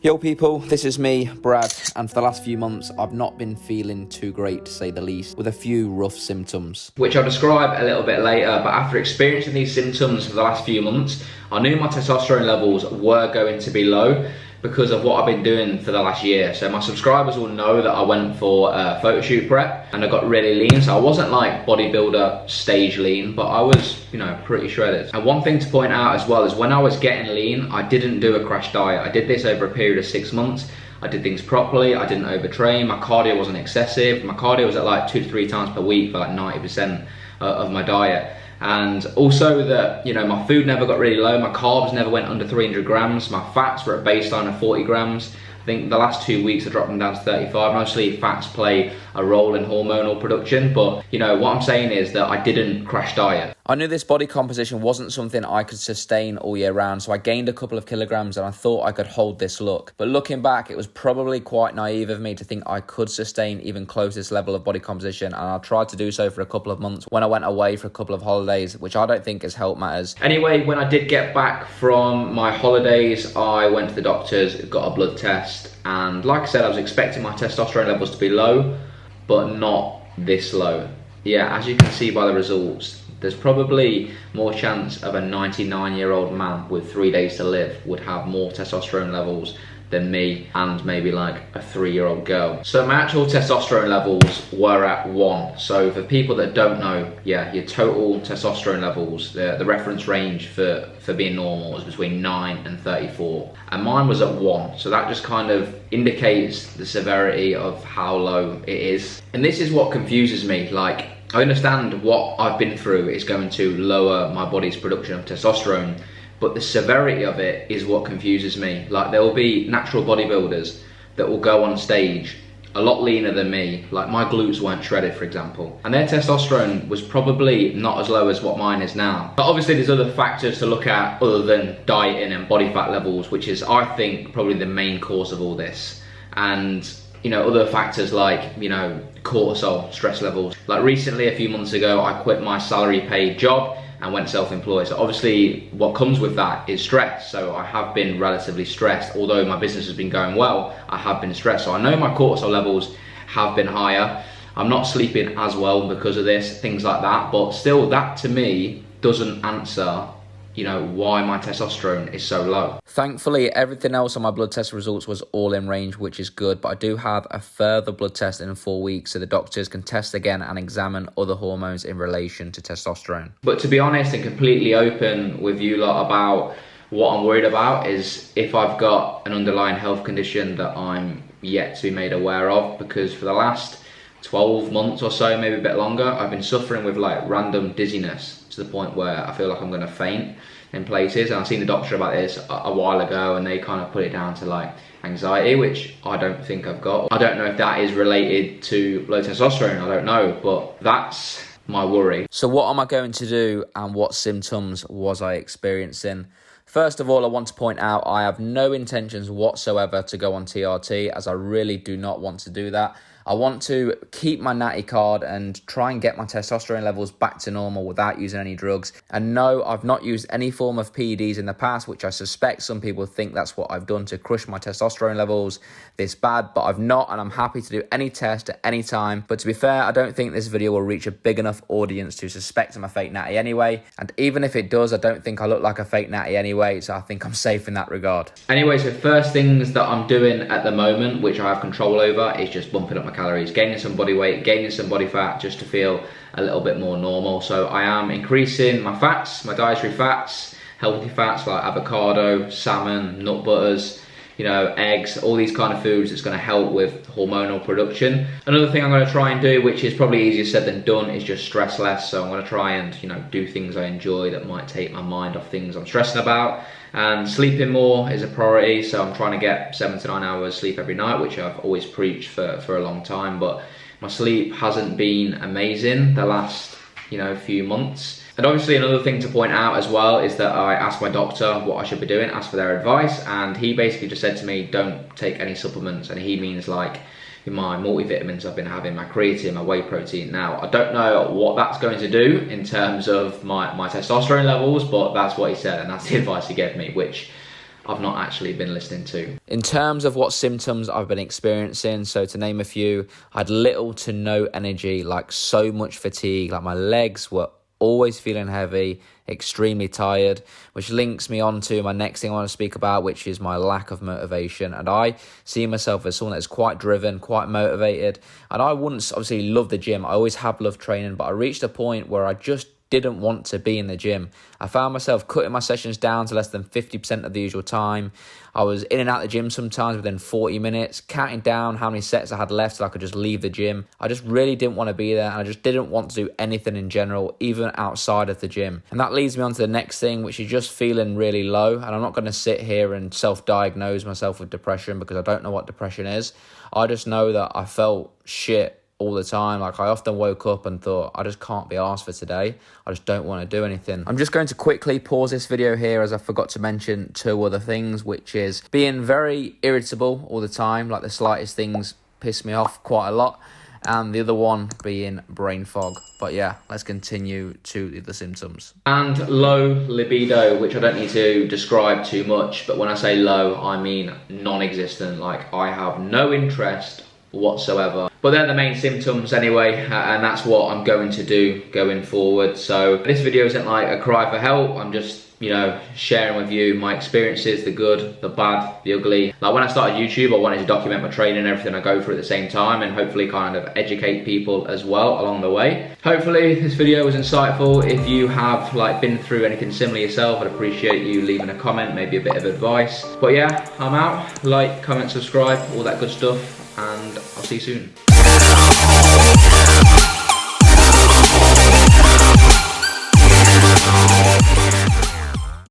Yo people, this is me, Brad, and for the last few months I've not been feeling too great to say the least, with a few rough symptoms. Which I'll describe a little bit later, but after experiencing these symptoms for the last few months, I knew my testosterone levels were going to be low because of what I've been doing for the last year. So my subscribers will know that I went for a photo shoot prep and I got really lean. So I wasn't like bodybuilder stage lean, but I was, pretty shredded. And one thing to point out as well is when I was getting lean, I didn't do a crash diet. I did this over a period of 6 months. I did things properly, I didn't overtrain, my cardio wasn't excessive. My cardio was at like 2 to 3 times per week for like 90% of my diet. And also that, my food never got really low, my carbs never went under 300 grams, my fats were at baseline of 40 grams. I think the last 2 weeks I dropped them down to 35. Mostly fats play a role in hormonal production, but what I'm saying is that I didn't crash diet. I knew this body composition wasn't something I could sustain all year round, so I gained a couple of kilograms and I thought I could hold this look. But looking back, it was probably quite naive of me to think I could sustain even close to this level of body composition, and I tried to do so for a couple of months when I went away for a couple of holidays, which I don't think has helped matters. Anyway, when I did get back from my holidays, I went to the doctors, got a blood test, and like I said, I was expecting my testosterone levels to be low, but not this low. Yeah, as you can see by the results, there's probably more chance of a 99-year-old man with 3 days to live would have more testosterone levels than me and maybe like a 3-year-old girl. So my actual testosterone levels were at 1. So for people that don't know, yeah, your total testosterone levels, the reference range for being normal is between 9 and 34. And mine was at 1. So that just kind of indicates the severity of how low it is. And this is what confuses me. Like, I understand what I've been through is going to lower my body's production of testosterone, but the severity of it is what confuses me. Like, there will be natural bodybuilders that will go on stage a lot leaner than me. Like, my glutes weren't shredded, for example, and their testosterone was probably not as low as what mine is now. But obviously there's other factors to look at other than dieting and body fat levels, which is, I think, probably the main cause of all this. And other factors like, cortisol, stress levels. Like recently, a few months ago, I quit my salary paid job and went self-employed. So obviously what comes with that is stress. So I have been relatively stressed. Although my business has been going well, I have been stressed. So I know my cortisol levels have been higher. I'm not sleeping as well because of this, things like that. But still, that to me doesn't answer why my testosterone is so low. Thankfully, everything else on my blood test results was all in range, which is good, but I do have a further blood test in 4 weeks so the doctors can test again and examine other hormones in relation to testosterone. But to be honest and completely open with you lot about what I'm worried about is if I've got an underlying health condition that I'm yet to be made aware of, because for the last 12 months or so, maybe a bit longer, I've been suffering with like random dizziness to the point where I feel like I'm gonna faint in places. And I've seen the doctor about this a while ago and they kind of put it down to like anxiety, which I don't think I've got. I don't know if that is related to low testosterone, I don't know, but that's my worry. So what am I going to do and what symptoms was I experiencing? First of all, I want to point out I have no intentions whatsoever to go on TRT, as I really do not want to do that. I want to keep my natty card and try and get my testosterone levels back to normal without using any drugs. And no, I've not used any form of PEDs in the past, which I suspect some people think that's what I've done to crush my testosterone levels this bad, but I've not, and I'm happy to do any test at any time. But to be fair, I don't think this video will reach a big enough audience to suspect I'm a fake natty anyway. And even if it does, I don't think I look like a fake natty anyway, so I think I'm safe in that regard. Anyway, so first things that I'm doing at the moment, which I have control over, is just bumping up my calories, gaining some body weight, gaining some body fat, just to feel a little bit more normal. So I am increasing my fats, my dietary fats, healthy fats like avocado, salmon, nut butters, eggs, all these kind of foods that's going to help with hormonal production. Another thing I'm going to try and do, which is probably easier said than done, is just stress less. So I'm going to try and do things I enjoy that might take my mind off things I'm stressing about. And sleeping more is a priority, so I'm trying to get 7 to 9 hours sleep every night, which I've always preached for a long time, but my sleep hasn't been amazing the last few months. And obviously another thing to point out as well is that I asked my doctor what I should be doing, asked for their advice, and he basically just said to me, don't take any supplements. And he means like my multivitamins I've been having, my creatine, my whey protein. Now, I don't know what that's going to do in terms of my testosterone levels, but that's what he said, and that's the advice he gave me, which I've not actually been listening to. In terms of what symptoms I've been experiencing, so to name a few, I had little to no energy, like so much fatigue, like my legs were always feeling heavy, extremely tired, which links me on to my next thing I want to speak about, which is my lack of motivation. And I see myself as someone that's quite driven, quite motivated. And I wouldn't obviously love the gym. I always have loved training, but I reached a point where I just didn't want to be in the gym. I found myself cutting my sessions down to less than 50% of the usual time. I was in and out of the gym sometimes within 40 minutes, counting down how many sets I had left so I could just leave the gym. I just really didn't want to be there, and I just didn't want to do anything in general, even outside of the gym. And that leads me on to the next thing, which is just feeling really low. And I'm not going to sit here and self-diagnose myself with depression, because I don't know what depression is. I just know that I felt shit all the time. Like, I often woke up and thought, I just can't be arsed for today. I just don't want to do anything. I'm just going to quickly pause this video here, as I forgot to mention two other things, which is being very irritable all the time. Like, the slightest things piss me off quite a lot. And the other one being brain fog. But yeah, let's continue to the symptoms. And low libido, which I don't need to describe too much, but when I say low, I mean non-existent. Like, I have no interest whatsoever. But they're the main symptoms anyway, and that's what I'm going to do going forward. So this video isn't like a cry for help. I'm just, you know, sharing with you my experiences, the good, the bad, the ugly. Like, when I started YouTube, I wanted to document my training and everything I go through at the same time, and hopefully kind of educate people as well along the way. Hopefully this video was insightful. If you have like been through anything similar yourself, I'd appreciate you leaving a comment, maybe a bit of advice. But yeah, I'm out. Like, comment, subscribe, all that good stuff, and I'll see you soon.